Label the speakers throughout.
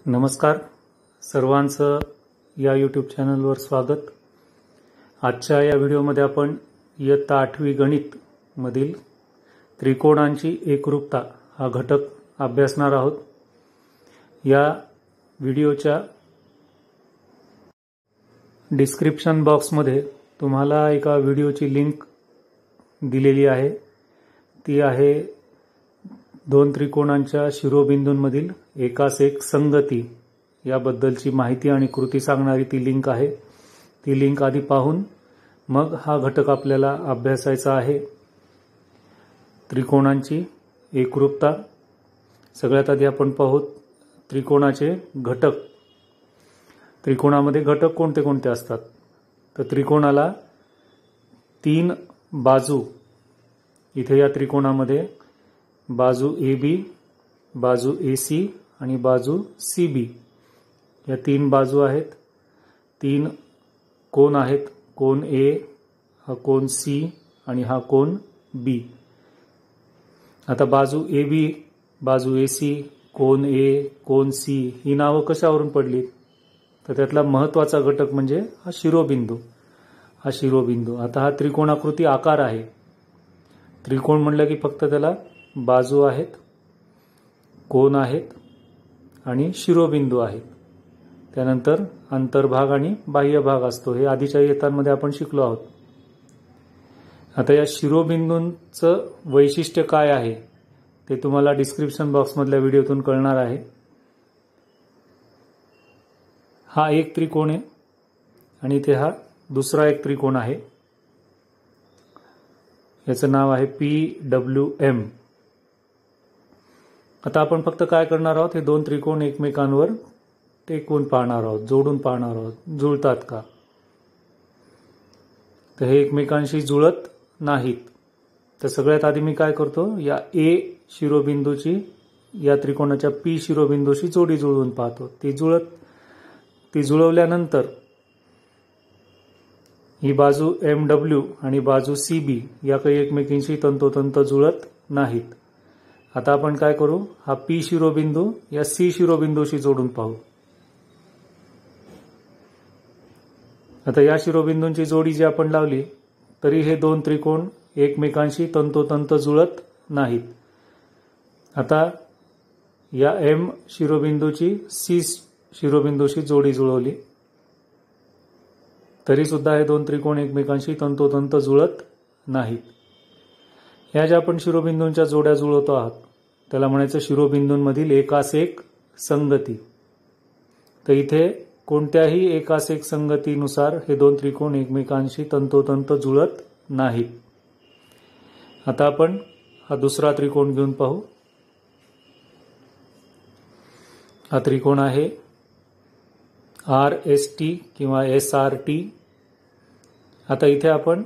Speaker 1: नमस्कार सर्वांचं या यूट्यूब चॅनलवर स्वागत। आजच्या या व्हिडिओमध्ये आपण इयत्ता 8वी गणित मधील त्रिकोणांची एकरूपता हा घटक अभ्यासणार आहोत। या व्हिडिओच्या डिस्क्रिप्शन बॉक्समध्ये तुम्हाला एका व्हिडिओची लिंक दिलेली आहे। ती आहे दोन त्रिकोणांच्या शिरोबिंदूंमधील एकास एक संगती याबद्दलची माहिती आणि कृती सांगणारी ती लिंक आहे। ती लिंक आधी पाहून मग हा घटक आपल्याला अभ्यासायचा आहे। त्रिकोणांची एकरूपता सगळ्यात आधी आपण पाहू त्रिकोणाचे घटक। त्रिकोणामध्ये घटक कोणते कोणते असतात तर त्रिकोणाला 3 बाजू, इथे या त्रिकोणामध्ये बाजू AB, बाजू AC आणि बाजू CB या 3 बाजू आहेत। 3 कोन आहेत, कोन A, हा कोन C आणि हा कोन B। आता बाजू AB, बाजू AC, cone A, cone C ही नावं कशावरून पडली तर त्यातला महत्त्वाचा घटक म्हणजे हा शिरोबिंदू। हा शिरोबिंदू आता हा त्रिकोणाकृती आकार आहे। त्रिकोण म्हणलं की फक्त त्याला बाजू आहेत, कोन आहेत आणि शिरोबिंदू आहेत। त्यानंतर अंतर्भाग आणि बाह्य भाग असतो, हे आधीच्या इयत्तांमध्ये आपण शिकलो आहोत। आता या शिरोबिंदूंचं वैशिष्ट्य काय आहे ते तुम्हाला डिस्क्रिप्शन बॉक्समधल्या व्हिडिओतून कळणार आहे। हा एक त्रिकोण आहे आणि इथे हा दुसरा एक त्रिकोण आहे, याचं नाव आहे PWM। आता आपण फक्त काय करणार आहोत, हे दोन त्रिकोण एकमेकांवर टेकवून पाहणार आहोत, जोडून पाहणार आहोत, जुळतात का। तर हे एकमेकांशी जुळत नाहीत। तर सगळ्यात आधी मी काय करतो, या A शिरोबिंदूची या त्रिकोणाच्या P शिरोबिंदूशी जोडी जुळवून पाहतो। ती जुळवल्यानंतर ही बाजू MW आणि बाजू CB या काही एकमेकींशी तंतोतंत जुळत नाहीत। आता आपण काय करू, हा P शिरोबिंदू या C शिरोबिंदूशी जोडून पाहू। आता या शिरोबिंदूंची जोडी जी आपण लावली तरी हे दोन त्रिकोण एकमेकांशी तंतोतंत जुळत नाहीत। आता या M शिरोबिंदूची C शिरोबिंदूशी जोडी जुळवली तरी सुद्धा हे दोन त्रिकोण एकमेकांशी तंतोतंत जुळत नाहीत। ह्या ज्या आपण शिरोबिंदूंच्या जोड्या जुळवतो आहोत त्याला म्हणायचं शिरोबिंदूंमधील एकास एक संगती। तर इथे कोणत्याही एकास एक संगतीनुसार हे दोन त्रिकोण एकमेकांशी तंतोतंत जुळत नाहीत। आता आपण हा दुसरा त्रिकोण घेऊन पाहू। हा त्रिकोण आहे RST किंवा SRT। आता इथे आपण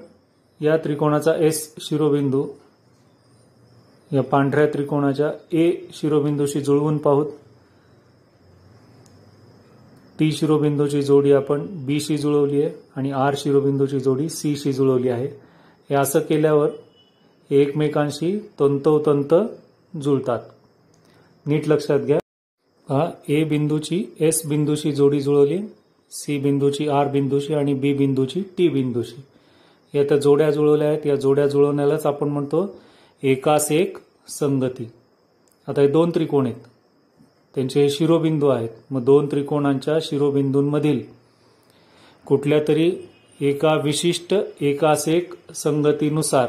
Speaker 1: या त्रिकोणाचा S शिरोबिंदू या पांढऱ्या त्रिकोणाच्या A शिरोबिंदूशी जुळवून पाहू। T शिरोबिंदूची जोडी आपण B शी जुळवली आहे आणि R शिरोबिंदूची जोडी C शी जुळवली आहे। हे असं केल्यावर एकमेकांशी तंतोतंत जुळतात। नीट लक्षात घ्या, A बिंदूची S बिंदूशी जोडी जुळवली, C बिंदूची R बिंदूशी आणि B बिंदूची T बिंदूशी। या त्या जोड्या जुळवल्या आहेत, या जोड्या जुळवण्यालाच आपण म्हणतो एकास एक संगती। आता हे दोन त्रिकोण आहेत, त्यांचे हे शिरोबिंदू आहेत। मग दोन त्रिकोणांच्या शिरोबिंदूंमधील कुठल्या तरी एका विशिष्ट एकास एक संगतीनुसार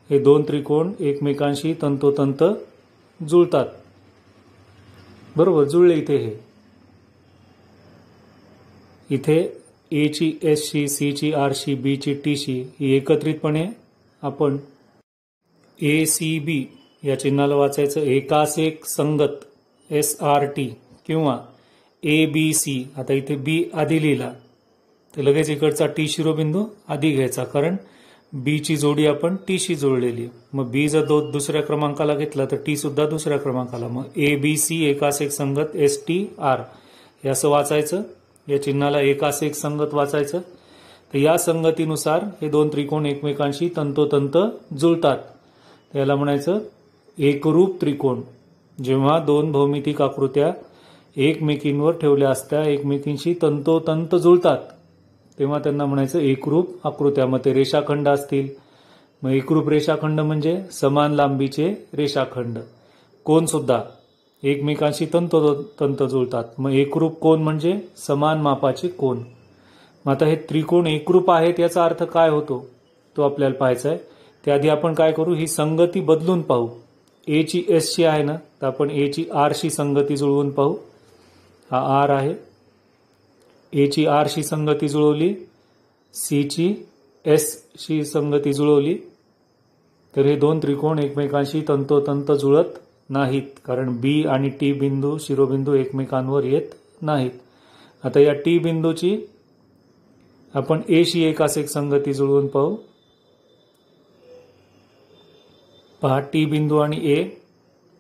Speaker 1: हे दोन त्रिकोण एकमेकांशी तंतोतंत जुळतात। बरोबर, जुळले इथे A ची S शी, C ची R शी, B ची T शी ही एकत्रितपणे आपण ACB या चिन्हाला वाचायचं एकास एक संगत SRT किंवा ABC। आता इथे B आधी लिहिला तर लगेच इकडचा T शिरोबिंदू आधी घ्यायचा, कारण B ची जोडी आपण T शी जोडलेली। मग B जर दुसऱ्या क्रमांकाला घेतला तर T सुद्धा दुसऱ्या क्रमांकाला, मग ABC एकास एक संगत STR हे असं वाचायचं। या चिन्हाला एकास एक संगत वाचायचं। तर या संगतीनुसार हे दोन त्रिकोण एकमेकांशी तंतोतंत जुळतात। याला म्हणायचं एकरूप त्रिकोण। जेव्हा दोन भौमितिक आकृत्या एकमेकींवर ठेवल्या असत्या एकमेकींशी तंतोतंत जुळतात तेव्हा त्यांना म्हणायचं एकरूप आकृत्या. मग ते रेषाखंड असतील, मग एकरूप रेषाखंड म्हणजे समान लांबीचे रेषाखंड. कोन सुद्धा एकमेकांशी तंतोतंत जुळतात. मग एकरूप कोन म्हणजे समान मापाचे कोन. मग आता हे त्रिकोण एकरूप आहेत याचा अर्थ काय होतो तो आपल्याला पाहायचा आहे. त्याआधी आपण काय करू, ही संगती बदलून पाहू. ए ची एस शी आहे ना, तर आपण ए ची आर शी संगती जुळवून पाहू. हा आर आहे, ए ची आर शी संगती जुळवली, सी ची एस शी संगती जुळवली, तर हे दोन त्रिकोण एकमेकांशी तंतोतंत जुळत नाहीत, कारण बी आणि टी बिंदू शिरोबिंदू एकमेकांवर येत नाहीत. आता या टी बिंदूची आपण ए शी एकास-एक संगती जुळवून पाहू. पहा, टी बिंदू आणि ए,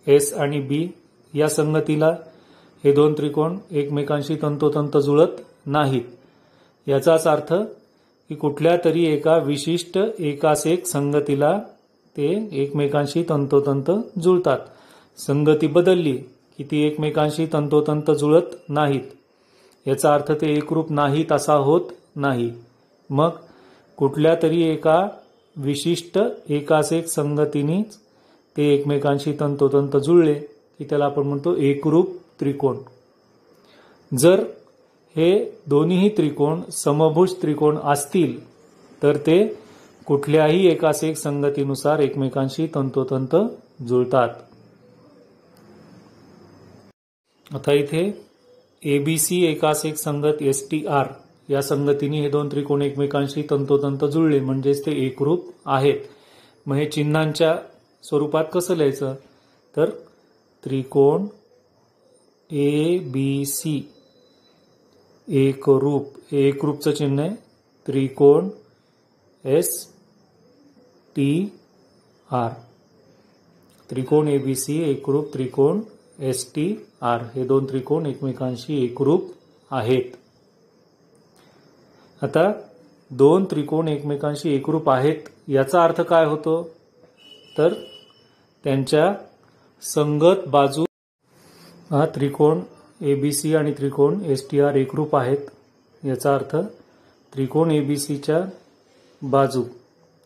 Speaker 1: एस आणि बी या संगतीला हे दोन त्रिकोण एकमेकांशी तंतोतंत जुळत नाहीत. याचाच अर्थ की कुठल्या तरी एका विशिष्ट एकास-एक संगतीला ते एकमेकांशी तंतोतंत जुळतात. संगती बदलली की ती एकमेकांशी तंतोतंत जुळत नाहीत. याचा अर्थ ते एकरूप नाहीत असा होत नाही. मग कुठल्या तरी एका विशिष्ट एकास-एक संगतीने ते एकमेकांशी तंतोतंत जुळले की त्याला आपण म्हणतो एकरूप त्रिकोण. जर हे दोन्हीही त्रिकोण समभुज त्रिकोण असतील तर ते कुठल्याही एकास-एक संगतीनुसार एकमेकांशी तंतोतंत जुळतात. आता इथे एबीसी एकास-एक संगत एसटीआर या संगतीने हे दोन त्रिकोण एकमेकांशी तंतोतंत जुळले म्हणजेच ते एकरूप आहेत. मग हे चिन्हांच्या स्वरूपात कसं लिहायचं, तर त्रिकोण ए बी सी एकरूप, हे एकरूपचं चिन्ह आहे. त्रिकोण एस टी आर, त्रिकोण एबीसी एकरूप त्रिकोण एस टी आर, हे दोन त्रिकोण एकमेकांशी एकरूप आहेत. आता दोन त्रिकोण एकमेकांशी एकरूप आहेत याचा अर्थ काय होतो, तर त्यांच्या संगत बाजू, हा त्रिकोण एबीसी आणि त्रिकोण एसटीआर एकरूप आहेत याचा अर्थ त्रिकोण एबीसीच्या बाजू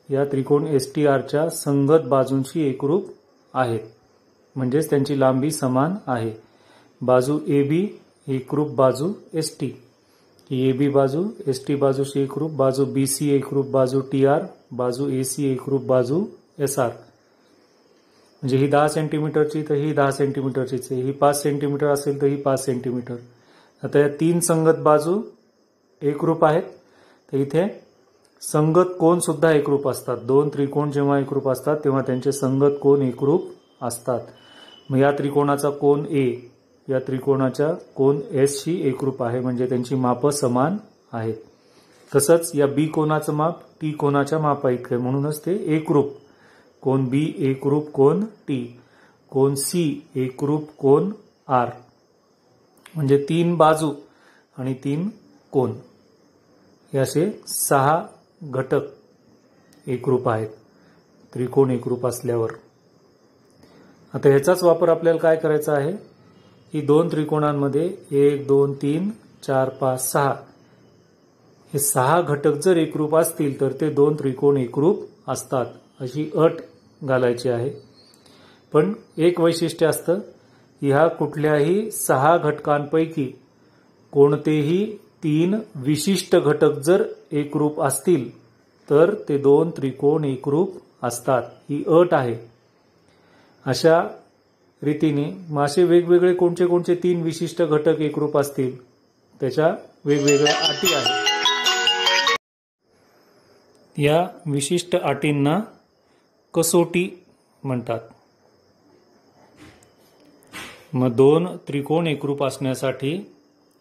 Speaker 1: या त्रिकोण एसटीआरच्या संगत बाजूंशी एकरूप आहेत, म्हणजेच त्यांची लांबी समान आहे. बाजू एबी एकरूप बाजू एसटी, ही एबी बाजू एसटी बाजूशी एकरूप, बाजू बीसी एकरूप बाजू टीआर, बाजू एसी एकरूप बाजू एसआर. म्हणजे ही 10 सेंटीमीटरची तर ही 10 सेंटीमीटरचीच आहे, ही 5 सेंटीमीटर असेल तर ही 5 सेंटीमीटर. आता या तीन संगत बाजू एकरूप आहेत, तर इथे संगत कोन सुद्धा एकरूप असतात. दोन त्रिकोण जेव्हा एकरूप असतात तेव्हा त्यांचे संगत कोन एकरूप असतात. मग या त्रिकोणाचा कोन ए या त्रिकोणाच्या कोन एस शी एकरूप आहे, म्हणजे त्यांची मापं समान आहेत. तसंच या बी कोनाचं माप टी कोनाच्या मापा इतकं, म्हणूनच ते एकरूप. कोन बी एकरूप कोन टी, कोन सी एकरूप कोन आर, म्हणजे तीन बाजू आणि तीन कोन हे असे 6 घटक एकरूप आहेत त्रिकोण एकरूप असल्यावर. आता ह्याचाच वापर आपल्याला काय करायचा आहे की दोन त्रिकोणांमध्ये 1 2 3 4 5 6 हे 6 घटक जर एकरूप असतील तर ते दोन त्रिकोण एकरूप असतात अशी अट घालायची आहे. पण एक वैशिष्ट्य असतं की ह्या कुठल्याही 6 घटकांपैकी कोणतेही 3 विशिष्ट घटक जर एकरूप असतील तर ते दोन त्रिकोण एकरूप असतात, ही अट आहे. अशा रीतीने मासे वेगवेगळे कोणते कोणते 3 विशिष्ट घटक एकरूप असतील त्याच्या वेगवेगळ्या अटी आहेत. या विशिष्ट अटींना कसोटी म्हणतात. मग दोन त्रिकोण एकरूप असण्यासाठी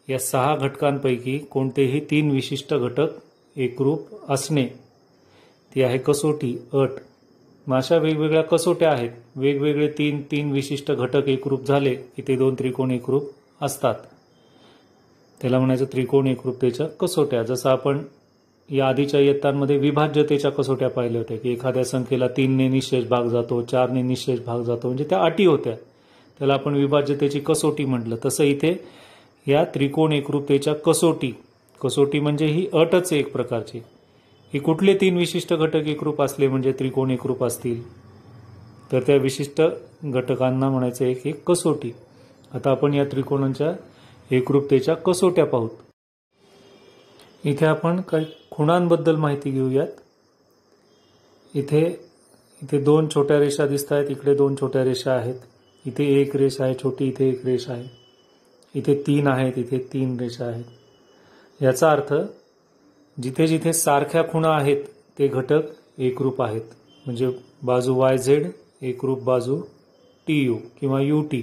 Speaker 1: या 6 घटकांपैकी कोणतेही 3 विशिष्ट घटक एकरूप असणे ती आहे कसोटी अट. मग अशा वेगवेगळ्या कसोट्या आहेत. वेगवेगळे 3 विशिष्ट घटक एकरूप झाले की ते दोन त्रिकोण एकरूप असतात. त्याला म्हणायचं त्रिकोण एकरूपतेच्या कसोट्या. जसं आपण या आधीच्या इयत्तांमध्ये विभाज्यतेच्या कसोट्या पाहिल्या होत्या की एखाद्या संख्येला 3 ने निशेष भाग जातो, 4 ने निशेष भाग जातो, म्हणजे त्या अटी होत्या. त्याला आपण विभाज्यतेची कसोटी म्हटलं. तसं इथे या त्रिकोण एकरूपतेच्या कसोटी म्हणजे ही अटच आहे एक प्रकारची. ही कुठले 3 विशिष्ट घटक एकरूप असले म्हणजे त्रिकोण एकरूप असतील, तर त्या विशिष्ट घटकांना म्हणायचं एक कसोटी. आता आपण या त्रिकोणांच्या एकरूपतेच्या कसोट्या पाहूत. इथे आपण काही खुणांबद्दल माहिती घेऊयात. इथे 2 छोट्या रेषा दिसत आहेत, इकडे 2 छोट्या रेषा आहेत, इथे एक रेष आहे छोटी, इथे एक रेष आहे, इथे 3 आहेत, इथे 3 रेषा आहेत. याचा अर्थ जिथे जिथे सारख्या खुणा आहेत ते घटक एकरूप आहेत. म्हणजे बाजू YZ एकरूप बाजू TU किंवा UT.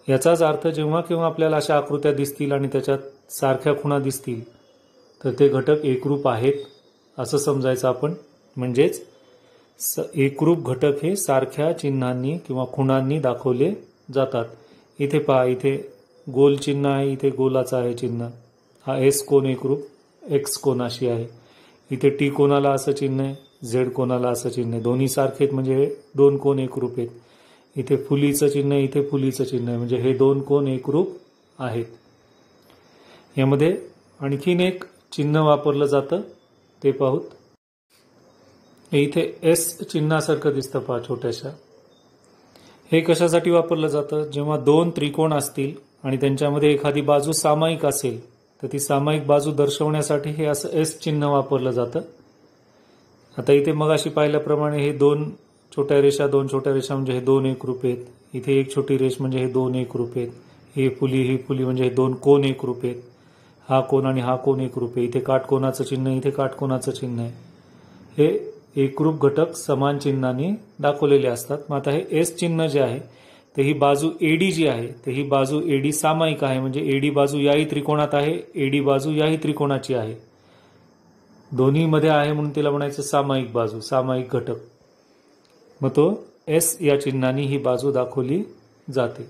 Speaker 1: याचाच अर्थ जेव्हा केव्हा आपल्याला अशा आकृत्या दिसतील आणि त्याच्यात सारख्या खुणा दिसतील तर ते घटक एकरूप आहेत असं समजायचं आपण. म्हणजेच एकरूप घटक हे सारख्या चिन्हांनी किंवा खुणांनी दाखवले जातात. इथे पहा, इथे गोल चिन्ह आहे, इथे गोलाचं आहे चिन्ह. हा S कोन एकरूप X कोनाशी आहे. इथे T कोनाला असं चिन्ह आहे, Z कोनाला असं चिन्ह आहे. दोन्ही सारखे आहेत म्हणजे हे 2 कोन एकरूप आहेत. इथे फुलीचं चिन्ह आहे, इथे फुलीचं चिन्ह आहे म्हणजे हे 2 कोन एकरूप आहेत. यामध्ये आणखीन एक चिन्ह वापरलं जातं ते पाहूत. इथे S चिन्हासारखं दिसतं पहा छोट्याशा. हे कशासाठी वापरलं जातं? जेव्हा 2 त्रिकोण असतील आणि त्यांच्यामध्ये एखादी बाजू सामायिक असेल तर ती सामायिक बाजू दर्शवण्यासाठी हे असं S चिन्ह वापरलं जातं. आता इथे मगाशी पाहिल्याप्रमाणे हे 2 छोट्या रेषा म्हणजे हे 2 एकरूप आहेत. इथे एक छोटी रेष म्हणजे हे 2 एकरूप आहेत. ही फुली म्हणजे हे 2 कोन एकरूप आहेत. हा कोन आणि हा कोन एकरूप आहे. इथे काटकोनाचं चिन्ह, इथे काटकोनाचं चिन्ह आहे. हे एकरूप घटक समान चिन्हाने दाखवलेले असतात. मग आता हे S चिन्ह जे आहे तर ही बाजू AD जी आहे तर ही बाजू AD सामायिक आहे. म्हणजे AD बाजू याही त्रिकोणात आहे, AD बाजू याही त्रिकोणाची आहे. दोन्ही मध्ये आहे म्हणून तिला म्हणायचं सामायिक बाजू, सामायिक घटक. मग तो S या चिन्हाने ही बाजू दाखवली जाते.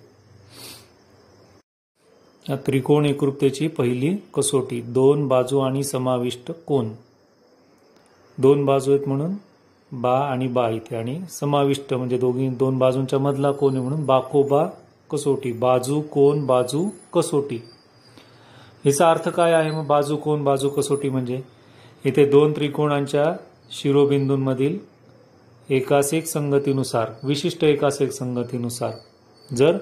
Speaker 1: या त्रिकोण एकरूपतेची पहिली कसोटी 2 बाजू आणि समाविष्ट कोन. 2 बाजू आहेत म्हणून बा आणि बा इथे, आणि समाविष्ट म्हणजे 2 बाजूंच्या मधला कोन आहे म्हणून बाकोबा कसोटी. बाजू कोन बाजू कसोटी. याचा अर्थ काय आहे मग बाजू कोन बाजू कसोटी? म्हणजे इथे 2 त्रिकोणांच्या शिरोबिंदूंमधील एकासेक संगतीनुसार, विशिष्ट एकासेक संगतीनुसार जर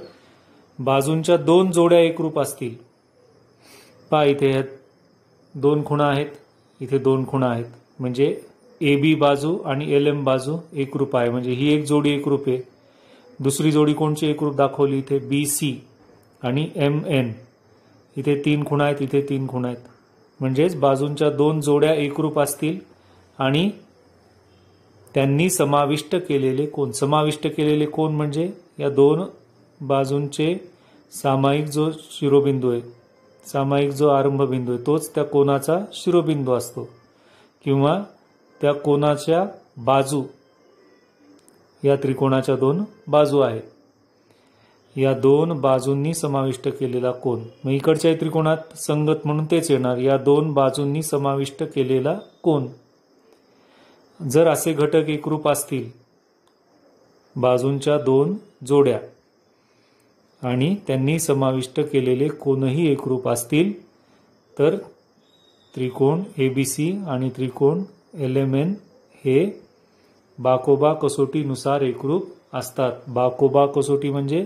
Speaker 1: बाजूंच्या 2 जोड्या एकरूप असतील. पहा इथे 2 खुणा आहेत, इथे 2 खुणा आहेत म्हणजे AB बाजू आणि LM बाजू एकरूप आहे. म्हणजे ही एक जोडी एकरूप आहे. दुसरी जोडी कोणची एकरूप दाखवली? इथे BC आणि MN. इथे 3 खुणा आहेत, इथे 3 खुणा आहेत. म्हणजेच बाजूंच्या 2 जोड्या एकरूप असतील आणि त्यांनी समाविष्ट केलेले कोन. समाविष्ट केलेले कोन म्हणजे या 2 बाजूंचे सामायिक जो शिरोबिंदू आहे, सामायिक जो आरंभबिंदू आहे तोच त्या कोनाचा शिरोबिंदू असतो किंवा त्या कोनाच्या बाजू या त्रिकोणाच्या 2 बाजू आहेत. या 2 बाजूंनी समाविष्ट केलेला कोन. मग इकडच्या त्रिकोणात संगत म्हणून तेच येणार, या 2 बाजूंनी समाविष्ट केलेला कोन. जर असे घटक एकरूप असतील, बाजूंच्या 2 जोड्या आणि त्यांनी समाविष्ट केलेले कोनही एकरूप असतील तर त्रिकोण ABC आणि त्रिकोण LMN हे बाकोबा कसोटीनुसार एकरूप असतात. बाकोबा कसोटी म्हणजे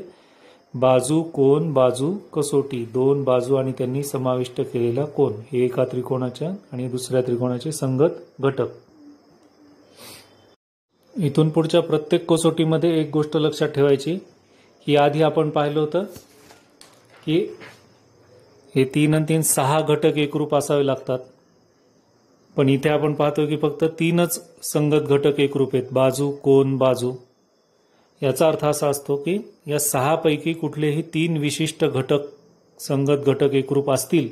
Speaker 1: बाजू कोन बाजू कसोटी. 2 बाजू आणि त्यांनी समाविष्ट केलेला कोन हे एका त्रिकोणाच्या आणि दुसऱ्या त्रिकोणाचे संगत घटक. इथून पुढच्या प्रत्येक कसोटीमध्ये एक गोष्ट लक्षात ठेवायची की आधी आपण पाहिलं होतं की हे 3 आणि 3 6 घटक एकरूप असावे लागतात. पण इथे आपण पाहतो की फक्त 3च संगत घटक एकरूप आहेत, बाजू कोन बाजू. याचा अर्थ असा असतो की या 6 पैकी कुठलेही 3 विशिष्ट घटक संगत घटक एकरूप असतील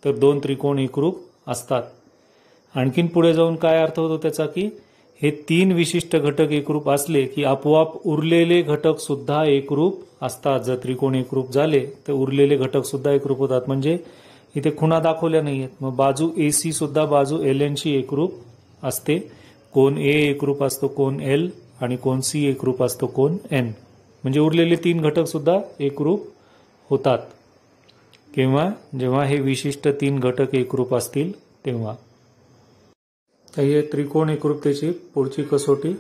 Speaker 1: तर 2 त्रिकोण एकरूप असतात. आणखीन पुढे जाऊन काय अर्थ होतो त्याचा की हे 3 विशिष्ट घटक एकरूप असले की आपोआप उरलेले घटक सुद्धा एकरूप असतात. जर त्रिकोण एकरूप झाले तर उरलेले घटक सुद्धा एकरूप होतात. म्हणजे इथे खुणा दाखवल्या नाहीयेत. मग बाजू AC सुद्धा बाजू LN शी एकरूप असते. कोन A एकरूप असतो कोन L आणि कोन C एकरूप असतो कोन N. म्हणजे उरलेले 3 घटक सुद्धा एकरूप होतात. केव्हा? जेव्हा हे विशिष्ट 3 घटक एकरूप असतील तेव्हा. तर हे त्रिकोण एकरूपतेची पुढची कसोटी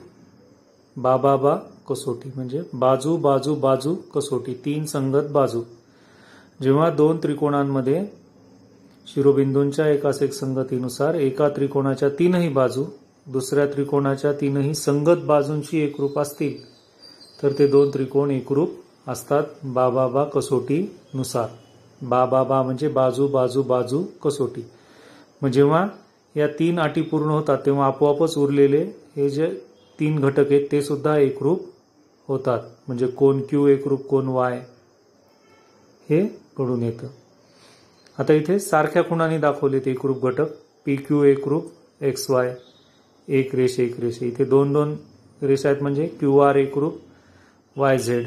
Speaker 1: बा कसोटी, म्हणजे बाजू बाजू बाजू कसोटी, 3 संगत बाजू. जेव्हा 2 त्रिकोणांमध्ये शिरोबिंदूंच्या एकास एक संगतीनुसार एका त्रिकोणाच्या 3ही बाजू दुसऱ्या त्रिकोणाच्या 3ही संगत बाजूंशी एकरूप असतील तर ते 2 त्रिकोण एकरूप असतात बा कसोटीनुसार. बा म्हणजे बाजू बाजू बाजू कसोटी. मग जेव्हा या 3 अटी पूर्ण होतात तेव्हा आपोआपच उरलेले हे जे 3 घटक आहेत ते सुद्धा एकरूप होतात. म्हणजे कोन क्यू एकरूप कोन वाय हे घडून येतं. आता इथे सारख्या खुणांनी दाखवलेत एकरूप घटक. पी क्यू एकरूप एक्स वाय, एक रेषे एक रेषे. इथे 2 रेषा आहेत म्हणजे क्यू आर एकरूप वाय झेड.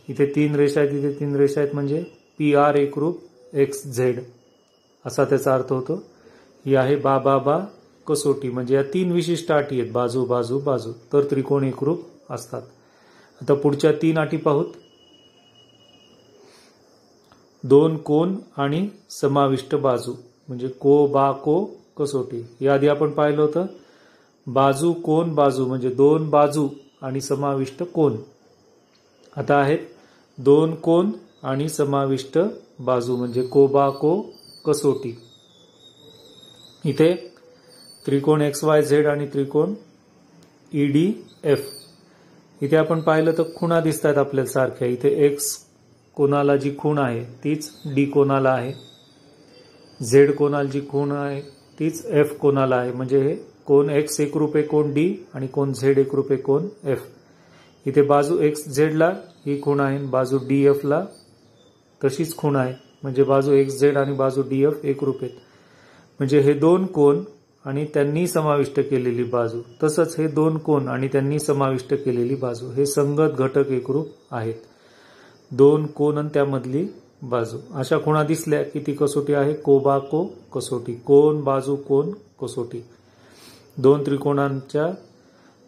Speaker 1: इथे 3 रेषा आहेत, इथे 3 रेषा आहेत म्हणजे पी आर एकरूप एक्स झेड असा त्याचा अर्थ होतो. ही आहे बा कसोटी. म्हणजे या 3 विशिष्ट अटी आहेत बाजू बाजू बाजू, तर त्रिकोण एकरूप असतात. आता पुढच्या 3 अटी पाहूत. 2 कोन आणि समाविष्ट बाजू म्हणजे को कसोटी. याआधी आपण पाहिलं होतं बाजू कोन बाजू म्हणजे 2 बाजू आणि समाविष्ट कोन. आता आहेत 2 कोन आणि समाविष्ट बाजू म्हणजे को कसोटी. इथे त्रिकोण XYZ आणि त्रिकोण EDF. इथे आपण पाहिलं तर खुणा दिसतात आपल्याला सारख्या. इथे X कोणाला जी खूण आहे तीच D कोणाला आहे, Z कोणाला जी खूण आहे तीच F कोणाला आहे. म्हणजे हे कोन X एकरूप आहे कोन D आणि कोन Z एकरूप आहे कोन F. इथे बाजू XZ ला ही खूण आहे, बाजू DF ला तशीच खूण आहे. म्हणजे बाजू XZ आणि बाजू DF एकरूप आहेत. म्हणजे हे 2 कोन आणि त्यांनी समाविष्ट केलेली बाजू, तसंच हे 2 कोन आणि त्यांनी समाविष्ट केलेली बाजू हे संगत घटक एकरूप आहेत. 2 कोन आणि त्यामधली बाजू अशा खुणा दिसल्या की ती कसोटी आहे को कसोटी. कोन बाजू कोन कसोटी. 2 त्रिकोणांच्या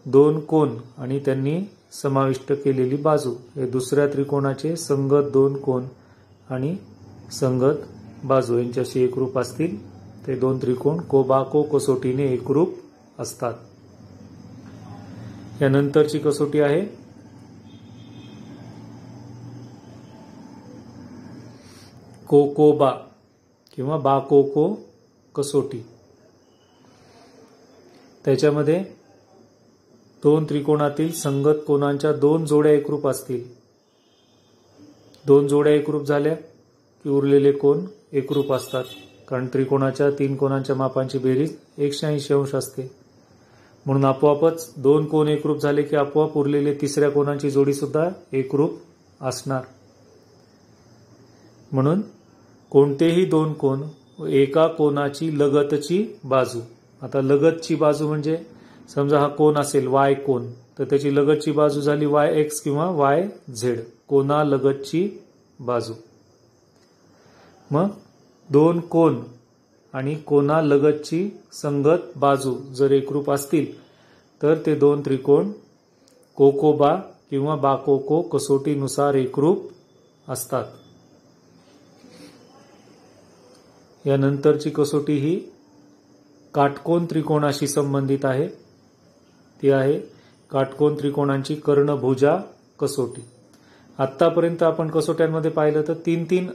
Speaker 1: 2 कोन आणि त्यांनी समाविष्ट केलेली बाजू हे दुसऱ्या त्रिकोणाचे संगत 2 कोन आणि संगत बाजू यांच्याशी एकरूप असतील ते 2 त्रिकोण को कसोटीने एकरूप असतात. यानंतरची कसोटी आहे को किंवा बा कसोटी. त्याच्यामध्ये 2 त्रिकोणातील संगत कोनांच्या 2 जोड्या एकरूप असतील. 2 जोड्या एकरूप झाल्या की उरलेले कोन एकरूप असतात, कारण त्रिकोणाच्या 3 कोनांच्या मापांची बेरीज 180 अंश असते. म्हणून आपोआपच 2 कोन एकरूप झाले की आपोआप उरलेले तिसऱ्या कोनांची जोडी सुद्धा एकरूप असणार. म्हणून कोणतेही 2 कोन एका कोनाची लगतची बाजू. आता लगतची बाजू म्हणजे समजा हा कोन असेल वाय कोन, तर त्याची लगतची बाजू झाली YX किंवा YZ, कोना लगतची बाजू. मग 2 कोन आणि कोना लगतची संगत बाजू जर एकरूप असतील तर ते 2 त्रिकोण कोबा किंवा बा कसोटीनुसार एकरूप असतात. यानंतरची कसोटी ही काटकोन त्रिकोणाशी संबंधित आहे. ती आहे काटकोन त्रिकोणांची कर्णभुजा कसोटी. आत्तापर्यंत आपण कसोट्यांमध्ये पाहिलं तर 3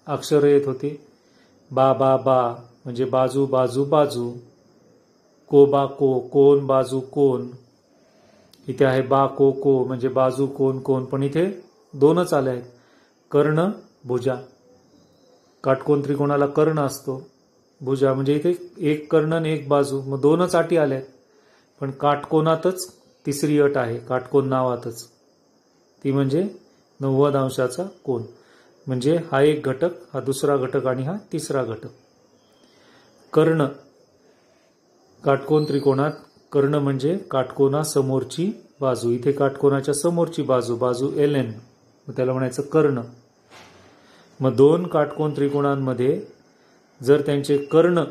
Speaker 1: अक्षरं येत होती. बा म्हणजे बाजू बाजू बाजू. को कोन बाजू कोन. इथे आहे बा को म्हणजे बाजू कोन कोन, पण इथे 2च आले आहेत. कर्ण भुजा. काटकोन त्रिकोणाला कर्ण असतो, भुजा म्हणजे इथे एक कर्ण आणि एक बाजू, मग 2च अटी आल्या आहेत. पण काटकोनातच तिसरी अट आहे, काटकोन नावातच, ती म्हणजे 90 अंशाचा कोन. म्हणजे हा एक घटक, हा दुसरा घटक आणि हा तिसरा घटक. कर्ण. काटकोन त्रिकोणात कर्ण म्हणजे काटकोना समोरची बाजू. इथे काटकोनाच्या समोरची बाजू LN, मग त्याला म्हणायचं कर्ण. मग 2 काटकोन त्रिकोणांमध्ये जर त्यांचे कर्ण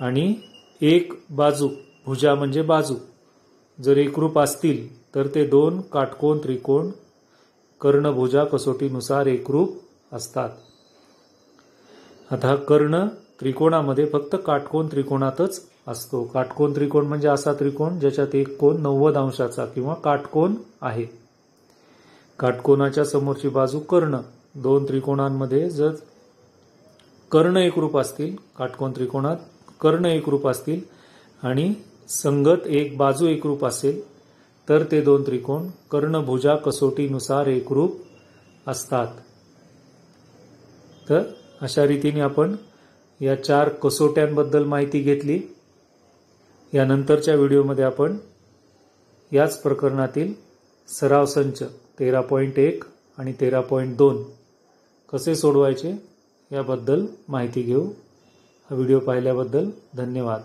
Speaker 1: आणि एक बाजू भुजा म्हणजे बाजू जर एकरूप असतील तर ते 2 काटकोन त्रिकोण कर्णभुजा कसोटीनुसार एकरूप असतात. आता कर्ण त्रिकोणामध्ये फक्त काटकोन त्रिकोणातच असतो. काटकोन त्रिकोण म्हणजे असा त्रिकोण ज्याच्यात एक कोन 90 अंशाचा किंवा काटकोन आहे. काटकोनाच्या समोरची बाजू कर्ण. दोन त्रिकोणांमध्ये जर कर्ण एकरूप असतील, काटकोन त्रिकोणात कर्ण एकरूप असतील आणि संगत एक बाजू एकरूप असेल तर ते दोन त्रिकोण कर्णभुजा कसोटीनुसार एकरूप असतात. तर अशा रीतीने आपण या 4 कसोट्यांबद्दल माहिती घेतली. यानंतरच्या व्हिडिओमध्ये आपण याच प्रकरणातील सराव संच 13.1 आणि 13.2 कसे सोडवायचे याबद्दल माहिती घेऊ. हा व्हिडिओ पाहिल्याबद्दल धन्यवाद.